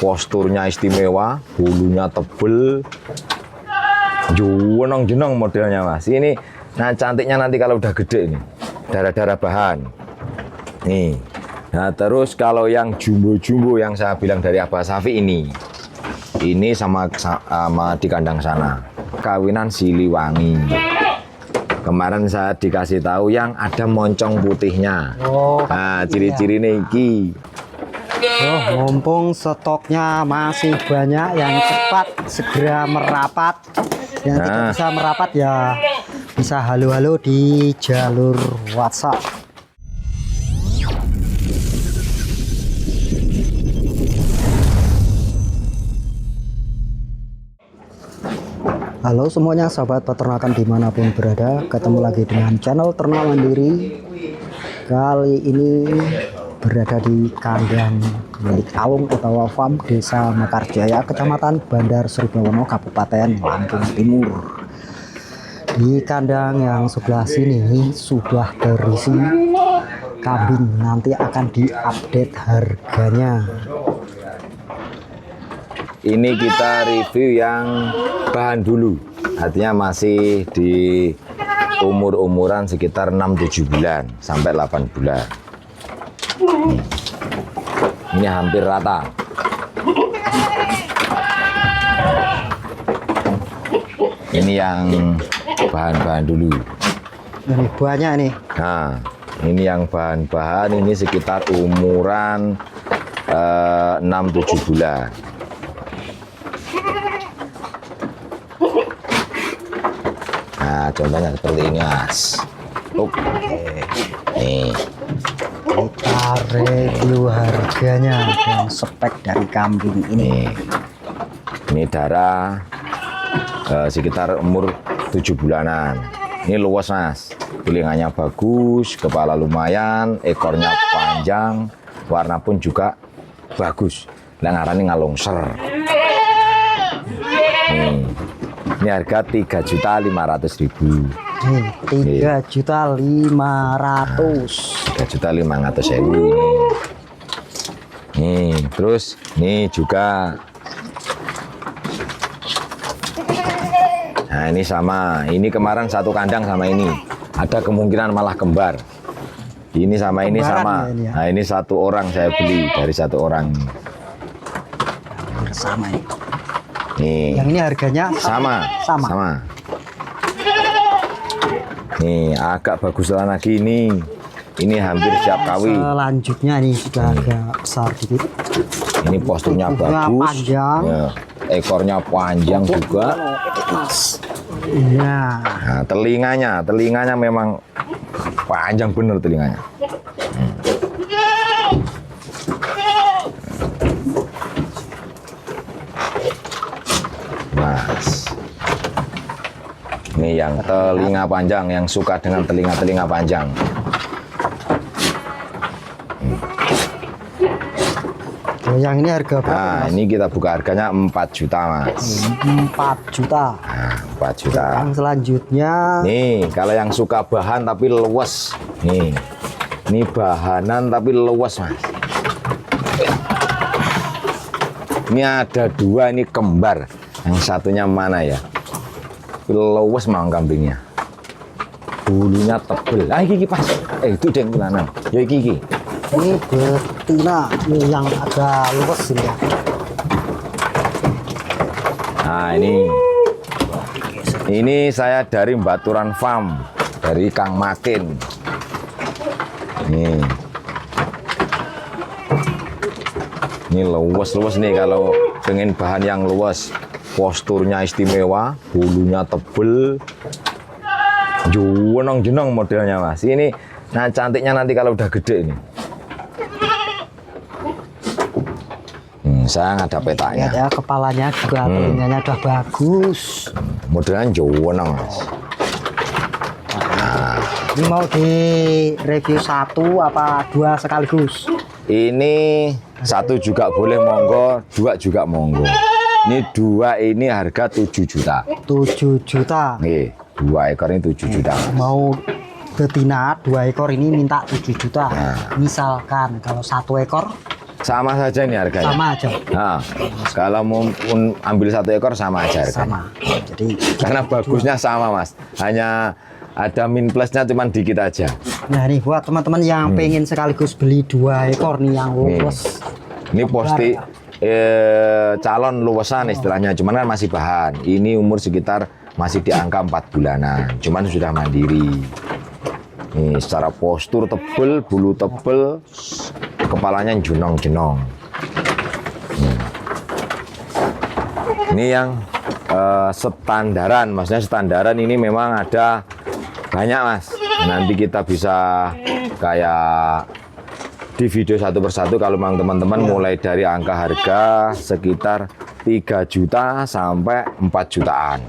posturnya istimewa, bulunya tebel, jenong-jenong modelnya Mas. Ini, nah cantiknya nanti kalau udah gede ini, darah-darah bahan. Nih, nah terus kalau yang jumbo-jumbo yang saya bilang dari Abah Safi ini sama di kandang sana, kawinan Siliwangi. Kemarin saya dikasih tahu yang ada moncong putihnya. Oh, nah ciri-ciri iki. Oh, mumpung stoknya masih banyak, yang cepat segera merapat, yang tidak bisa merapat ya bisa halo-halo di jalur WhatsApp. Halo semuanya, sahabat peternakan dimanapun berada, ketemu lagi dengan channel Ternak Mandiri. Kali ini berada di kandang milik Aung atau Farm Desa Mekarjaya, Kecamatan Bandar Sribawono, Kabupaten Lampung Timur. Di kandang yang sebelah sini sudah berisi kambing, nanti akan diupdate harganya. Ini kita review yang bahan dulu, artinya masih di umuran sekitar 6-7 bulan sampai 8 bulan. Ini hampir rata. Ini yang bahan-bahan dulu. Ini buahnya nih. Nah, ini yang bahan-bahan ini sekitar umuran 6-7 bulan. Nah, contohnya seperti ini, Mas. Oke. Nih. Kita review harganya dan spek dari kambing ini. Ini darah sekitar umur 7 bulanan. Ini luas, Mas. Telinganya bagus, kepala lumayan, ekornya panjang, warna pun juga bagus. Lengarannya ngalongser. Ini harga 3.500.000. 3.500.000. 3.500.000 ini. Nih, terus nih juga. Nah, ini sama. Ini kemarin satu kandang sama ini. Ada kemungkinan malah kembar. Ini sama ini sama. Ya, ini ya. Nah, ini satu orang saya beli dari satu orang. Bersama ini. Nih. Yang ini harganya sama. Nih, agak bagusan lagi ini. Ini hampir siap kawin. Selanjutnya ini sudah agak besar dikit. Ini posturnya bagus. Panjang. Ya, ekornya panjang juga. Iya. Nah, telinganya memang panjang bener telinganya. Mas, ini yang telinga panjang, yang suka dengan telinga panjang. Oh, yang ini harga berapa? Nah, Mas? ini kita buka harganya 4 juta, Mas. 4 juta. Nah, 4 juta. Yang selanjutnya. Nih, kalau yang suka bahan tapi luwes. Nih. Ini bahanan tapi luwes, Mas. Ini ada dua, ini kembar. Yang satunya mana ya? Luwes mang kambingnya. Bulunya tebel. Ah, iki pas. Itu deng lanang. Ya iki. Ini betina, ini yang agak luas ini ya. Nah, ini saya dari Baturan Farm, dari Kang Makin. Ini luas nih, kalau pengen bahan yang luas, posturnya istimewa, bulunya tebel, jenong modelnya, Mas. Ini, nah cantiknya nanti kalau udah gede ini. Saya ada petanya. Ya, kepalanya juga telinganya udah bagus. Modelnya jenong, Mas. Nah, ini mau di review satu apa dua sekaligus? Ini satu juga boleh, monggo. Dua juga monggo. Ini dua, ini harga 7 juta. 7 juta. Nih, 2 ekor ini 7 juta. Mau betina 2 ekor ini minta 7 juta. Nah. Misalkan kalau 1 ekor sama saja ini harganya. Sama aja. Nah, kalau mau ambil 1 ekor sama aja harganya. Sama. Jadi Karena bagusnya sama mas, hanya ada min plusnya cuman dikit aja. nah nih buat teman-teman yang pengen sekaligus beli 2 ekor nih yang luwes. Ini posti calon luwesan istilahnya, cuman kan masih bahan. Ini umur sekitar masih di angka 4 bulanan, cuman sudah mandiri. Nih secara postur tebel, bulu tebel, kepalanya jenong-jenong. Ini yang standaran, maksudnya standaran ini memang ada banyak mas. Nanti kita bisa kayak di video satu persatu kalau memang teman-teman mulai dari angka harga sekitar 3 juta sampai 4 jutaan.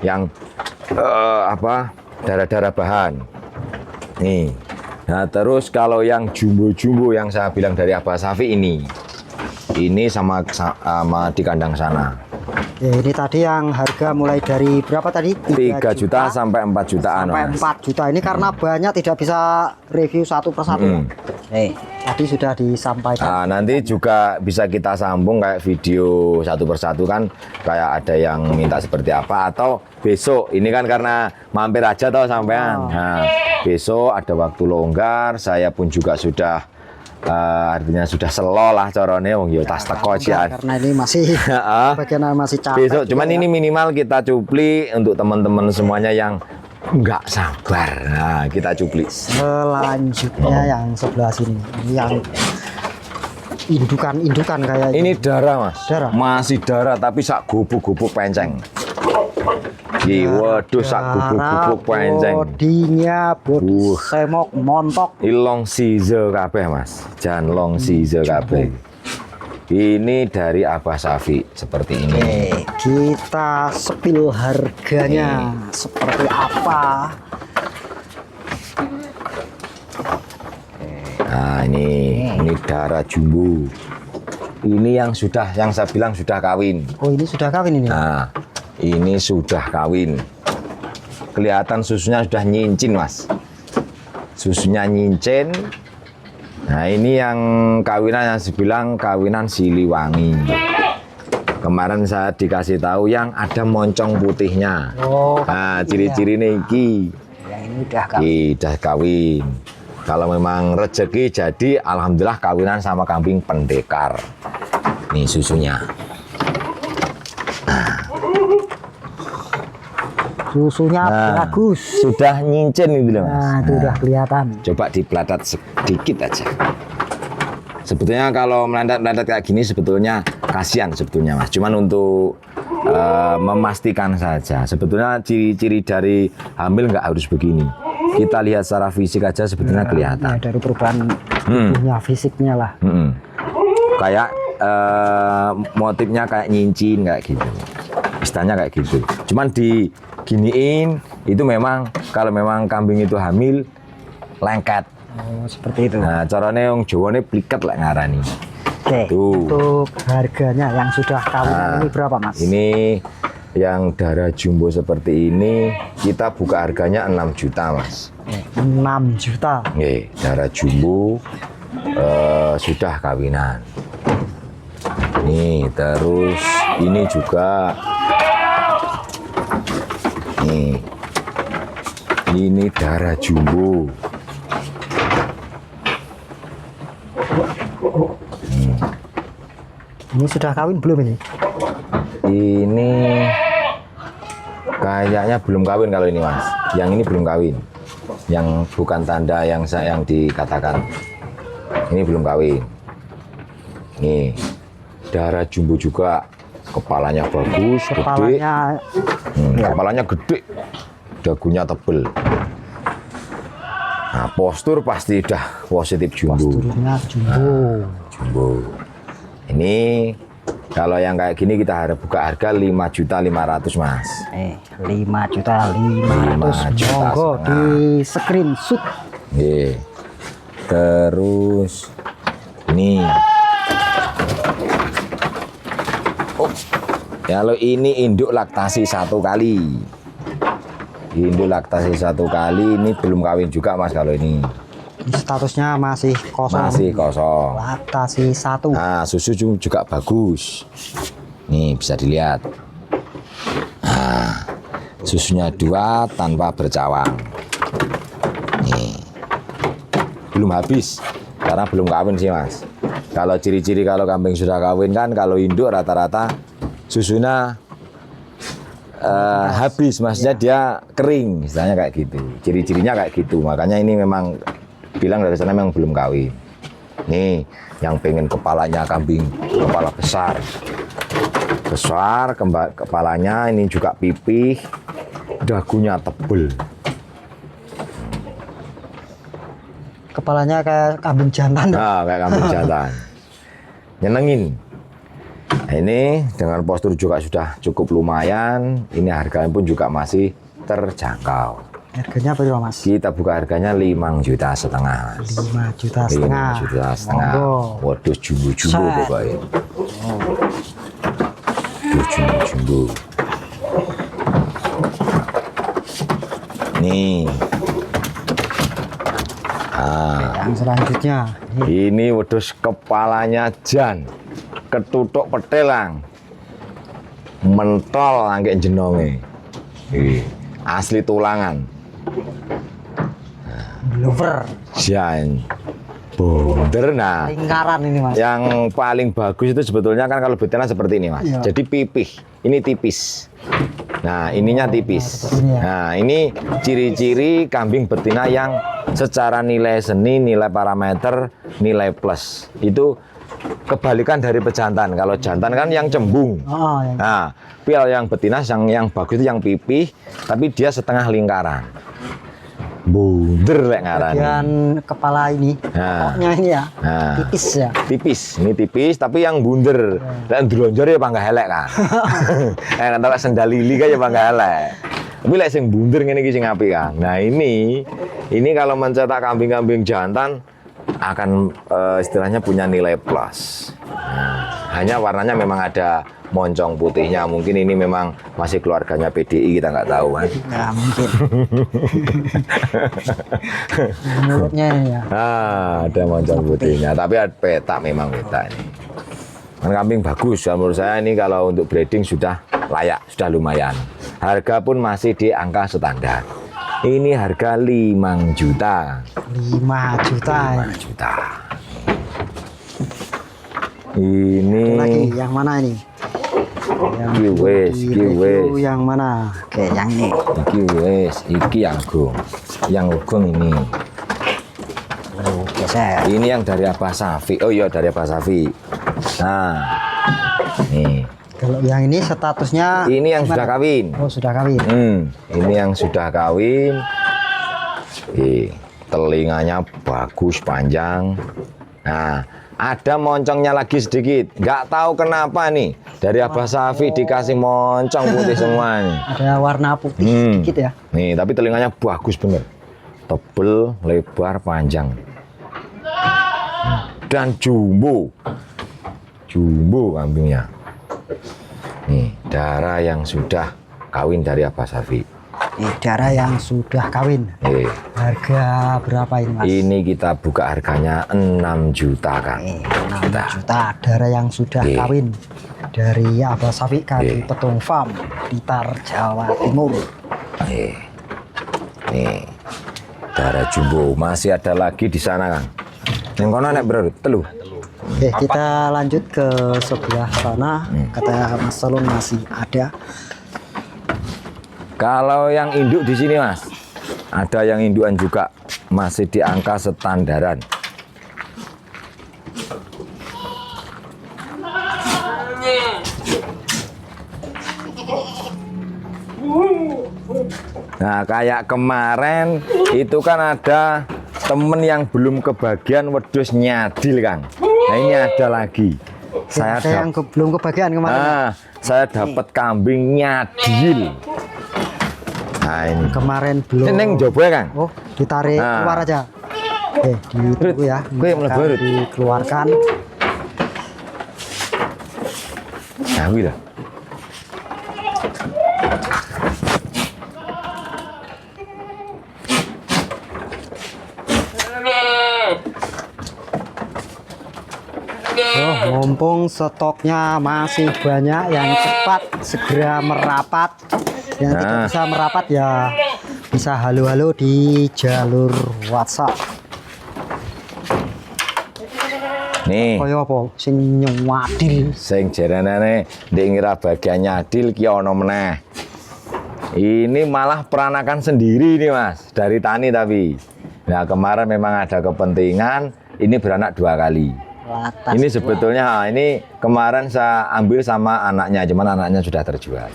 Yang darah-darah bahan. Nih. Nah terus kalau yang jumbo-jumbo yang saya bilang dari Abah Safi ini sama di kandang sana. Ya, ini tadi yang harga mulai dari berapa tadi? 3 juta sampai 4 jutaan. Sampai mas. 4 juta. Ini karena banyak tidak bisa review satu persatu. Nih, tadi sudah disampaikan. Nah, nanti juga bisa kita sambung kayak video satu persatu kan, kayak ada yang minta seperti apa, atau besok ini kan karena mampir aja tau sampean. Nah, besok ada waktu longgar, saya pun juga sudah artinya sudah selo lah corone wong yo tas teko jian. Karena ini masih bagian masih capek. Besok cuman ini minimal kita cupli untuk teman-teman semuanya yang nggak sabar. Nah, kita cupli. Selanjutnya yang sebelah sini. Ini yang indukan kayak ini darah mas. Darah. Masih darah tapi sak gubuk-gubuk penceng. Waduh sak gubuk-gubuk penceng. Bodinya semok montok. Long size kabeh mas. Jan long size kabeh. Ini dari Abah Safi seperti ini. Kita sepil harganya seperti apa. Nah ini darah jumbo. Ini yang saya bilang sudah kawin. Oh ini sudah kawin ini? Nah ini sudah kawin. Kelihatan susunya sudah nyincin mas. Susunya nyincin. Nah ini yang kawinan yang dibilang kawinan Siliwangi. Kemarin saya dikasih tahu yang ada moncong putihnya. Oh, nah ciri-ciri iki. Yang ini udah kawin. Udah kawin. Kalau memang rezeki jadi alhamdulillah kawinan sama kambing pendekar. Nih susunya. Susunya bagus. Sudah nyincin itu mas. Nah itu udah kelihatan. Coba dipelatat sedikit aja. Sebetulnya kalau melandat kayak gini sebetulnya kasihan sebetulnya mas. Cuman untuk memastikan saja. Sebetulnya ciri-ciri dari hamil nggak harus begini. Kita lihat secara fisik aja sebetulnya kelihatan. Ya, dari perubahan tubuhnya, fisiknya lah. Kayak motifnya kayak nyincin kayak gitu. Istilahnya kayak gitu. Cuman diginiin itu memang kalau memang kambing itu hamil lengket. Oh, seperti itu. Nah, caranya yang Jawa ini pliket lah ngarani. Oke. Untuk harganya yang sudah kawin ini berapa, Mas? Ini yang darah jumbo seperti ini kita buka harganya 6 juta, Mas. 6 juta. Nih, darah jumbo sudah kawinan. Nih, terus ini juga nih. Ini darah jumbo. Ini sudah kawin belum ini? Ini kayaknya belum kawin kalau ini mas. Yang ini belum kawin. Yang bukan tanda yang dikatakan. Ini belum kawin. Nih darah jumbo juga. Kepalanya bagus, gede. Kepalanya gede. Dagunya tebel. Nah postur pasti udah positif jumbo. Posturnya jumbo. Jumbo. Ini kalau yang kayak gini kita harus buka harga 5.500.000 mas. 5.500.000. Monggo di screenshot. Terus ini. Oh, kalau ini induk laktasi 1 kali. Induk laktasi 1 kali ini belum kawin juga mas kalau ini. Statusnya masih kosong. Masih kosong. Laktasi 1. Nah, susu juga bagus. Nih bisa dilihat. Nah, susunya 2 tanpa bercawang. Nih. Belum habis karena belum kawin sih, Mas. Kalau ciri-ciri kalau kambing sudah kawin kan, kalau induk rata-rata susunya habis, maksudnya dia kering, istilahnya kayak gitu. Ciri-cirinya kayak gitu. Makanya ini memang bilang dari sana memang belum kawin. Nih, yang pengen kepalanya kambing kepala besar, kepalanya ini juga pipih, dagunya tebel. Kepalanya kayak kambing jantan. Nah, kayak kambing jantan. Nyenengin. Nah, ini dengan postur juga sudah cukup lumayan. Ini harganya pun juga masih terjangkau. Harganya berapa, Mas? Kita buka harganya 5,5 juta. 5,5 juta. Monggo. Waduh, jumbo-jumbo pokoknya. Waduh, jumbo-jumbo. Nih. Yang selanjutnya. Ini wedhus kepalanya jan. Ketutuk petelang. Mentol angke jenonge. Asli tulangan. Blooper. Jan. Bonder. Nah, Lingkaran ini, Mas. yang paling bagus itu sebetulnya kan kalau betina seperti ini, Mas. Iya. Jadi pipih, ini tipis. Nah, ininya tipis. Nah, ini ciri-ciri kambing betina yang secara nilai seni, nilai parameter, nilai plus. Itu kebalikan dari pejantan. Kalau jantan kan yang cembung. Oh, yang... Nah, tapi yang betina yang bagus itu yang pipih, tapi dia setengah lingkaran. Bunder lek ngarani. bagian kepala ini, Nah. pokoknya ini ya, Nah. tipis ya. Tipis, ini tipis tapi yang bunder. Dan dronjor ya bangga elek kan. Kalau sendalili kan ya bangga elek. Tapi lek sing bunder ngene iki sing apik kan. Nah, ini kalau mencetak kambing-kambing jantan akan istilahnya punya nilai plus. Nah, hanya warnanya memang ada moncong putihnya. Mungkin ini memang masih keluarganya PDI, kita nggak tahu kan. Nggak mungkin. Mulutnya ini ya. Ada moncong putihnya, tapi ada petak, memang petak ini. Kan kambing bagus, ya, menurut saya ini kalau untuk breeding sudah layak, sudah lumayan. Harga pun masih di angka standar. Ini harga 5 juta. 5 juta. 5 juta. Ini Lagi yang mana ini? Kiwis. Yang mana? Oke, yang ini. Iki yang agung ini. Geser. Ini yang dari Abah Safi. Oh iya, dari Abah Safi. Nah, nih. Kalau yang ini statusnya Ini yang sudah kawin. Oh, sudah kawin. Ini yang sudah kawin. Telinganya bagus, panjang. Nah, ada moncongnya lagi sedikit. Nggak tahu kenapa nih. Dari Abah Safi dikasih moncong putih semua nih. Ada warna putih sedikit ya. Nih, tapi telinganya bagus bener. Tebel, lebar, panjang. Dan jumbo. Jumbo kambingnya. Nih, darah yang sudah kawin dari Abah Safi. Ini darah yang sudah kawin. Harga berapa ini, Mas? Ini kita buka harganya 6 juta, Kang. 6 juta darah yang sudah kawin dari Abah Safi Kaki Petung Farm, Blitar, Jawa Timur. Nih, darah jumbo. Masih ada lagi di sana, Kang. Yang kono nek bro, telu. Oke, kita lanjut ke sebelah sana. Kata Mas Salon masih ada. Kalau yang induk di sini, Mas, ada yang indukan juga masih di angka standaran. Nah, kayak kemarin itu kan ada temen yang belum kebagian wedhus nyadil, Kang. Nah, ini ada lagi. Saya Ada yang belum kebagian kemarin. Nah, saya dapat kambing nyadil. Nah, ini. Kemarin belum. Ini neng jobo ya, Kang? Oh, ditarik Nah. keluar aja. Ditunggu ya. Gue yang mlebu, Rut. Dikeluarkan. Nah, wih lah. Mumpung stoknya masih banyak, yang cepat segera merapat, yang tidak bisa merapat ya bisa halo-halo di jalur WhatsApp. Nih, Kaya apa sing nyuwadil. sing jaranane ndek ngira bagian nyadil ki ana meneh. Ini malah peranakan sendiri nih Mas, dari tani tapi. Nah kemarin memang ada kepentingan, ini beranak 2 kali. Latas Ini sebetulnya ini kemarin saya ambil sama anaknya, cuman anaknya sudah terjual.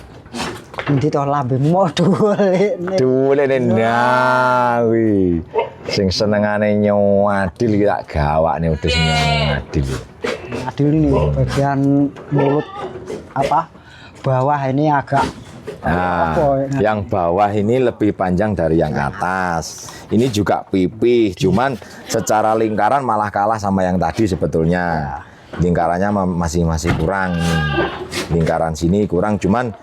nanti toh lambe modul ini. Dule nawi. Sing senengane nyowadil iki tak gawakne wedhus nyowadil. Adil ini bagian mulut apa bawah ini agak Nah, yang bawah ini lebih panjang dari yang atas. Ini juga pipih, cuman secara lingkaran malah kalah sama yang tadi sebetulnya. Lingkarannya masih kurang. Lingkaran sini kurang, cuman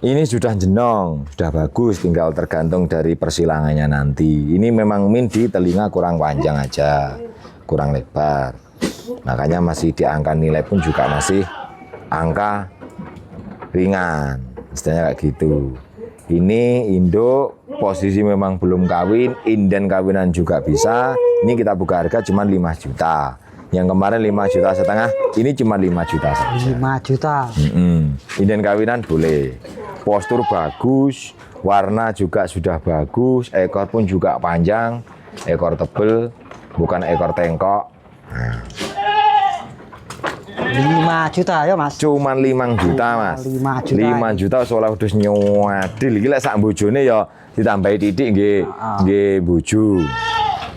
ini sudah jenong, sudah bagus, tinggal tergantung dari persilangannya nanti. Ini memang min di telinga kurang panjang aja, kurang lebar. Makanya masih di angka nilai pun juga masih angka ringan. Istilahnya kayak gitu. Ini induk posisi memang belum kawin, inden kawinan juga bisa. Ini kita buka harga cuma 5 juta. Yang kemarin 5,5 juta, ini cuma 5 juta saja. 5 juta. Inden kawinan boleh. Postur bagus, warna juga sudah bagus, ekor pun juga panjang, ekor tebel, bukan ekor tengkok. 5 juta ya Mas. Cuman 5 juta Mas. 5 juta. 5 juta soalnya udah nyowadil. Iki lek sak bojone ya ditambahi titik nggih bojo.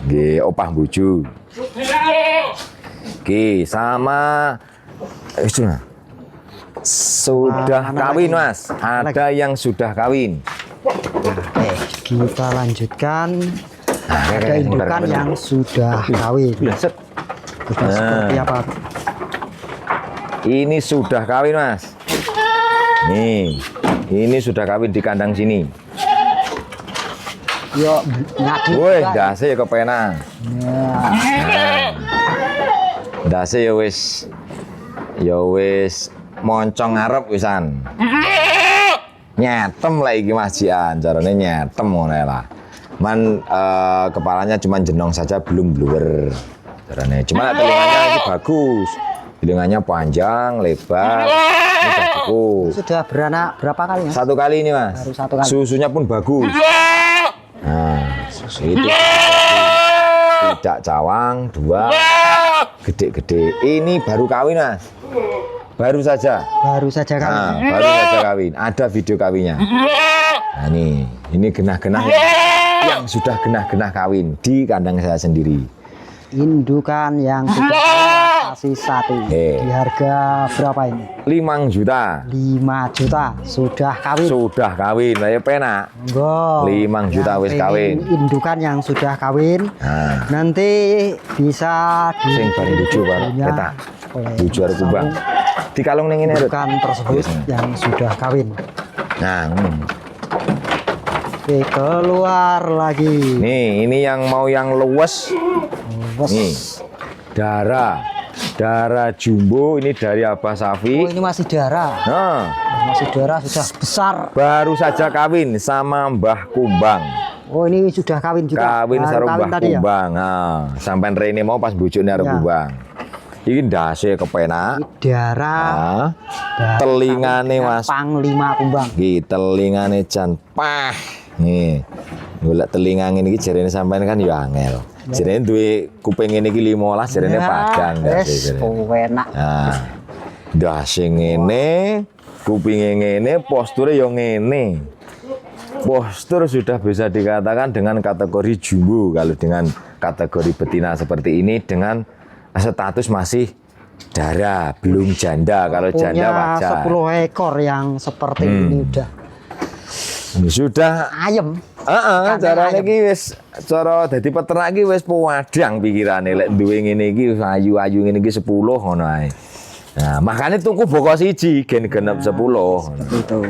Nggih opah bojo. Oke, sama sudah kawin Mas. Ada yang sudah kawin. Kita lanjutkan. Ada indukan yang sudah kawin. Sudah seperti apa? Ini sudah kawin Mas. Nih, ini sudah kawin di kandang sini. Yo ngadi. Woi, dase ya kepenak. Dase ya wis moncong ngarep wisan. Nyetem lah iki Mas Jian, carane nyetem ngono lah. Man kepalanya cuma jenong saja belum bluwer. Carane cuma telinganya ini bagus. Telinganya panjang, lebar, ini sudah cukup. Sudah beranak berapa kali Mas? 1 kali ini Mas. Baru 1 kali. Susunya pun bagus. Nah, susu itu tidak cawang, 2 gede-gede. Ini baru kawin Mas. Baru saja. Baru saja kawin. Nah, baru saja kawin. Ada video kawinnya. Nah, ini genah-genah yang sudah genah-genah kawin di kandang saya sendiri. Indukan yang sudah kasih 1 di harga berapa ini? 5 juta. 5 juta sudah kawin. Sudah kawin, lah ya penak. Monggo. 5 juta wis kawin. Indukan yang sudah kawin. Nah, Nanti bisa sing bareng bojo baru eta. Bojo arep kumbang. Di kalung ning ngene. Indukan tersebut yang sudah kawin. Nah, Oke, keluar lagi. nih ini yang mau yang luwes. Nih. Darah jumbo ini dari Abah Safi. Oh, ini masih darah. Nah, Masih darah sudah besar. baru saja kawin sama Mbah Kumbang. Oh, ini sudah kawin juga. Kawin Baru sarung kawin Mbah tadi ya? Kumbang. Nah, sampean rene mau pas bojone arep Ya. Kumbang. Iki ndase kepenak. Darah. Nah, telingane Mas. Panglima Kumbang. Iki telingane jan pah. Nih. Golek telinga ngene iki jarene sampean kan ya angel. Jarene duwe kuping ngene iki 15, jarene padang Wes, enak. Nah, ndase ngene, kupinge ngene, posture ya ngene. Postur sudah bisa dikatakan dengan kategori jumbo. Kalau dengan kategori betina seperti ini dengan status masih darah, belum janda. Kalau janda wajar. 10 ekor yang seperti ini udah Sudah ayem. carane iki wis cara dadi peternak iki wis puwadang pikirane lek duwe ngene iki ayu-ayu ngene iki 10 ngono ae. Nah, makanya tuku boko siji gen genep 10. Itu.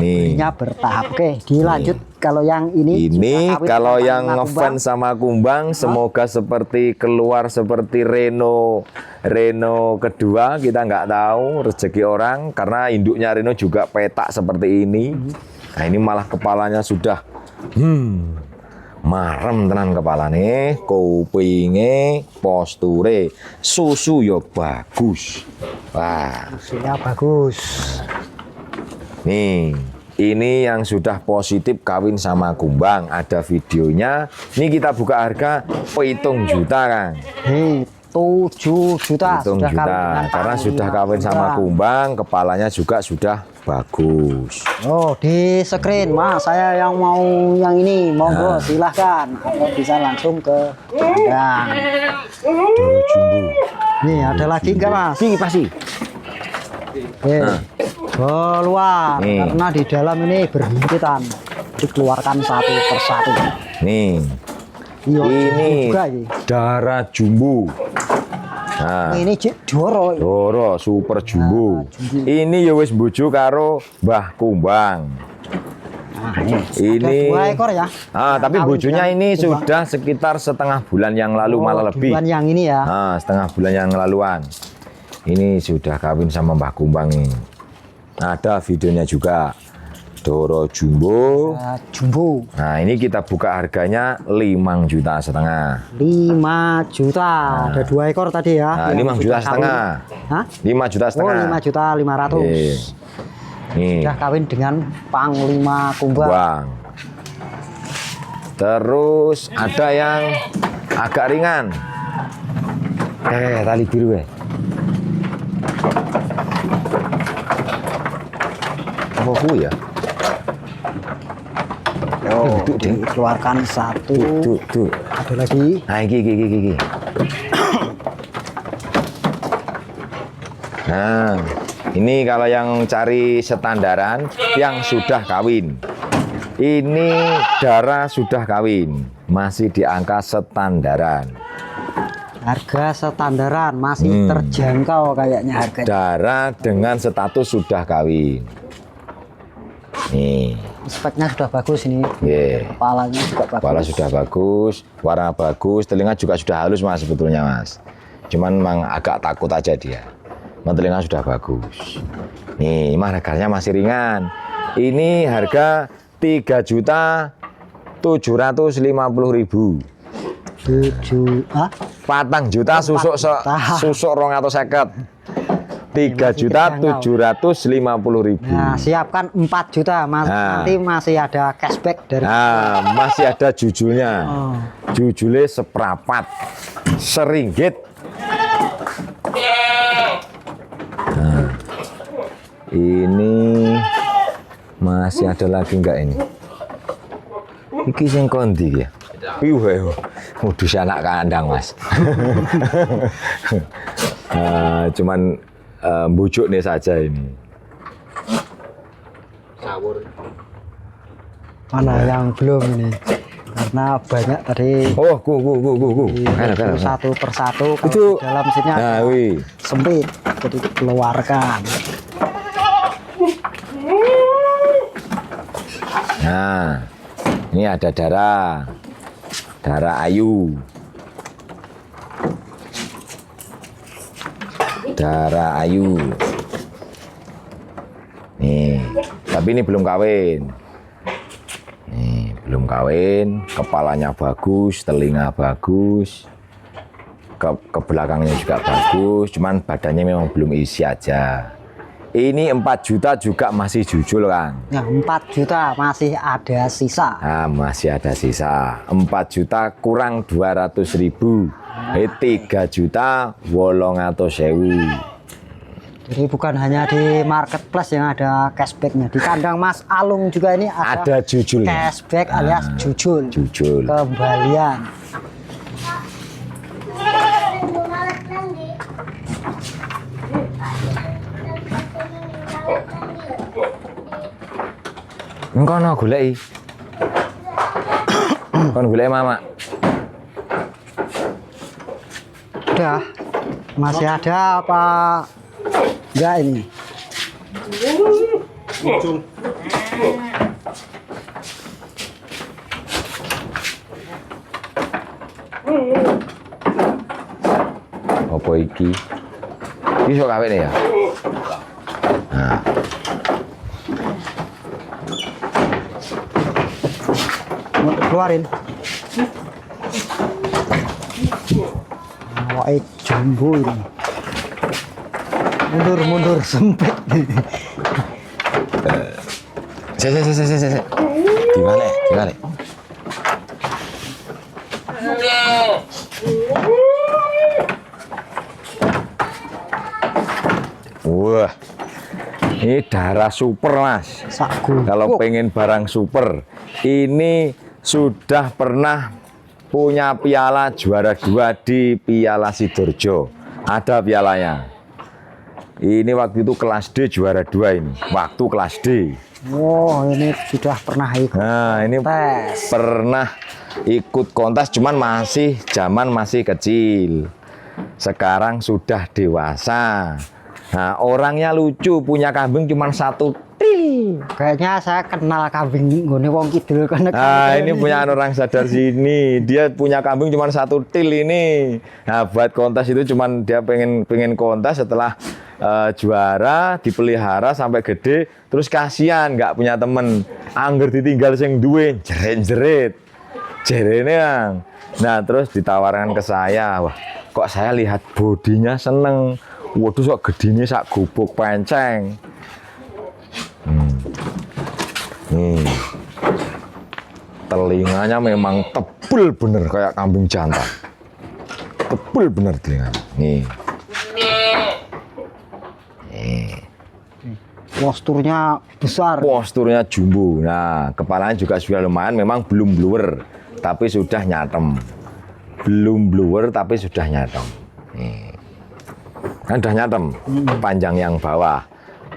Nih. Ini bertahap. Oke, dilanjut. kalau yang ini Ini kalau yang ngefans sama Kumbang, semoga seperti keluar seperti Reno kedua, kita nggak tahu rezeki orang karena induknya Reno juga petak seperti ini. Nah ini malah kepalanya sudah marem tenan kepalane, kupinge, posture, susu yo bagus. Wah, susunya bagus. nih, ini yang sudah positif kawin sama Kumbang, ada videonya. Ini kita buka harga 7 juta, Kang. 7 juta. 7 juta, karena sudah kawin sama Kumbang, kepalanya juga sudah bagus. Oh, di screen Mas, saya yang mau yang ini, monggo silahkan, atau bisa langsung ke kandang. Doro jumbo. Nih ada lagi enggak Mas? Sini pasti. Keluar karena di dalam ini berhimpitan, dikeluarkan satu persatu. Nih, Iya, ini juga, ini. darah jumbo. Nah, Ini Doro. Doro super jumbo. Ini ya wis bojo karo Mbah Kumbang. Nah, Ini ada 2 ekor ya. tapi Kawin bojonya dengan ini Kumbang. sudah sekitar setengah bulan yang lalu, malah lebih. Duluan yang ini ya. Setengah bulan yang laluan. Ini sudah kawin sama Mbah Kumbang ini. Ada videonya juga. Doro jumbo. Jumbo. Nah, ini kita buka harganya 5,5 juta. 5 juta. Ada 2 ekor tadi ya. Nah, yang 5 juta sudah setengah. kawin. Hah? 5 juta Oh, setengah. 5.500.000. Nih, Sudah kawin dengan Panglima Kumbang. Kumbang. Terus ada yang agak ringan. Tali biru ya. Apa ya? Oh, dikeluarkan satu. Tuh. Ada lagi. Nah, iki. Nah, ini kalau yang cari standaran yang sudah kawin. Ini darah sudah kawin, masih di angka standaran. Harga standaran masih terjangkau kayaknya harganya. Darah dengan status sudah kawin. Nih, Speknya sudah bagus ini. yeah. Kepalanya juga bagus. Kepala sudah bagus, warna bagus, telinga juga sudah halus Mas sebetulnya Mas. Cuman memang agak takut aja dia. Telinga sudah bagus. Nih, harganya masih ringan. Ini harga 3.750.000. 4 juta susuk 250. 3.750.000. Nah, siapkan 4 juta Mas. Nanti masih ada cashback dari. Masih ada jujulnya. Oh. Jujulnya seprapat, seringgit. Nah, ini masih ada lagi enggak ini? Iki sing kondi ya. Piye modus anak kandang Mas. Cuman bujuk nih saja ini. Mana yang belum ini? Karena banyak tadi. Oh, ku. Satu persatu. Itu di dalam sini ada sempit, jadi dikeluarkan. Nah, ini ada darah ayu. Darah ayu. Nih, tapi ini belum kawin. Nih, belum kawin, kepalanya bagus, telinga bagus. Ke belakangnya juga bagus, cuman badannya memang belum isi aja. Ini 4 juta juga masih jujul, Kang. Ya, 4 juta masih ada sisa. Masih ada sisa. 4 juta kurang 200.000. 3 juta 800.000. Jadi bukan hanya di marketplace yang ada cashbacknya. Di kandang Mas Alung juga ini ada jujulnya. Cashback alias jujul. Jujul. Kembalian. Engko ono goleki. Kon goleki Mama. Udah. Masih ada apa? Enggak ini. Apa iki? Iki sok kawin ya? Nah. Keluarin. Awake jumbo ini. Mundur sempit. Se. Dibalik. Wah, ini darah super mas. Saku. Kalau pengen barang super, ini sudah pernah punya piala juara 2 di Piala Sidoarjo. Ada pialanya. Ini waktu itu kelas D juara 2 ini. Waktu kelas D. Oh, ini sudah pernah ikut. Nah, ini tes. pernah ikut kontes, cuman zaman masih kecil. Sekarang sudah dewasa. Nah, orangnya lucu, punya kambing cuma 1 til. Kayaknya saya kenal kambing nggone wong kidul kan. Nah, ini punya orang sadar sini. Dia punya kambing cuma 1 til ini. Nah, buat kontes itu cuman dia pengen kontes setelah juara, dipelihara sampai gede, terus kasihan nggak punya temen. Angger ditinggal sing duwe, jerit-jerit. Jerene yang. Nah, terus ditawarkan ke saya. Wah, kok saya lihat bodinya seneng. Waduh, sok gedine sak gubuk penceng. Telinganya memang tebel bener kayak kambing jantan. Tebel bener telinganya. Nih. Posturnya besar. Posturnya jumbo. Nah, kepalanya juga sudah lumayan. Memang belum blower, tapi sudah nyatem. Belum blower, tapi sudah nyatem. Nih. Kan udah nyatem. Panjang yang bawah.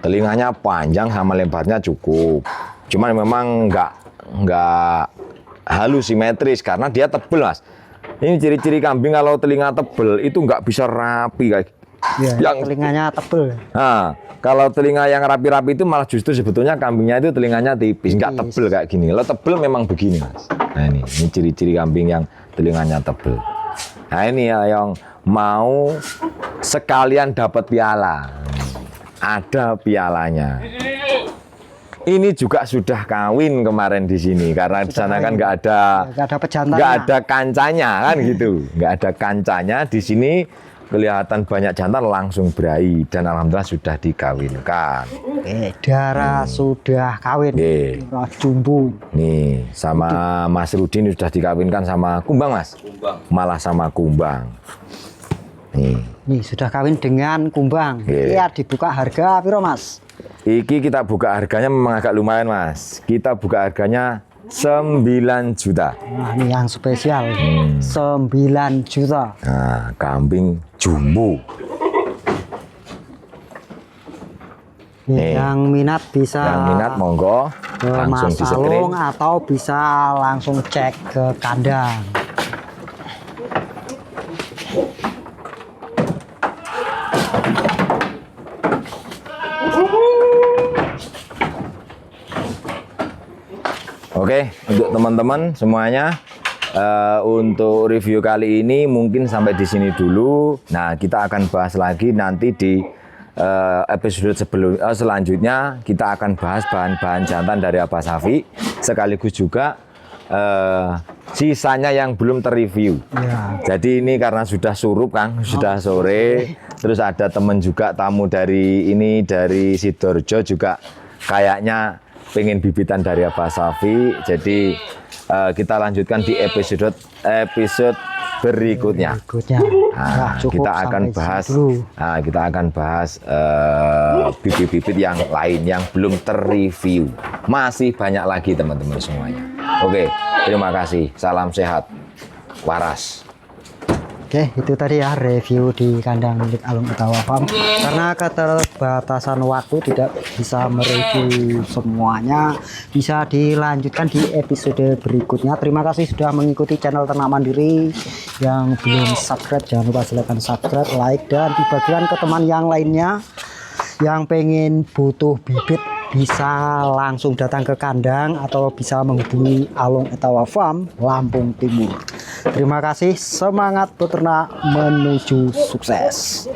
Telinganya panjang sama lebarnya cukup. Cuman memang nggak halus simetris karena dia tebel mas. Ini ciri-ciri kambing kalau telinga tebel itu nggak bisa rapi kayak. Ya, yang telinganya tebel. Nah, kalau telinga yang rapi-rapi itu malah justru sebetulnya kambingnya itu telinganya tipis, nggak tebel kayak gini. Kalau tebel memang begini mas. Nah ini ciri-ciri kambing yang telinganya tebel. Nah ini ya yang mau sekalian dapat piala. Ada pialanya. Ini juga sudah kawin kemarin di sini karena di sana kan nggak ada kancanya kan gitu, nggak ada kancanya. Di sini kelihatan banyak jantan langsung berahi dan alhamdulillah sudah dikawinkan. Darah sudah kawin. Jumbo. Nih sama Mas Rudin sudah dikawinkan sama kumbang mas. Malah sama kumbang. Nih sudah kawin dengan kumbang. Iya dibuka harga piro mas? Iki kita buka harganya memang agak lumayan mas. Kita buka harganya 9 juta. Nah ini yang spesial. 9 juta. Nah kambing jumbo. Yang minat bisa. Yang minat monggo langsung di screen atau bisa langsung cek ke kandang. Oke, untuk teman-teman semuanya, untuk review kali ini mungkin sampai di sini dulu. Nah, kita akan bahas lagi nanti di episode selanjutnya. Kita akan bahas bahan-bahan jantan dari Abah Safi, sekaligus juga sisanya yang belum terreview. Ya. Jadi ini karena sudah surup Kang, sudah sore. Terus ada teman juga tamu dari Sidoarjo juga kayaknya pengen bibitan dari Abah Safi. Jadi kita lanjutkan di episode berikutnya. Nah, kita akan bahas bibit-bibit yang lain yang belum terreview. Masih banyak lagi teman-teman semuanya. Oke, terima kasih. Salam sehat, waras. Oke, itu tadi ya review di kandang milik Alung Utawa Farm. Karena keterbatasan waktu tidak bisa mereview semuanya, bisa dilanjutkan di episode berikutnya. Terima kasih sudah mengikuti channel Ternak Mandiri. Yang belum subscribe jangan lupa silakan subscribe, like, dan dibagikan ke teman yang lainnya yang pengen butuh bibit bisa langsung datang ke kandang atau bisa menghubungi Alung Etawa Farm Lampung Timur. Terima kasih, semangat beternak menuju sukses.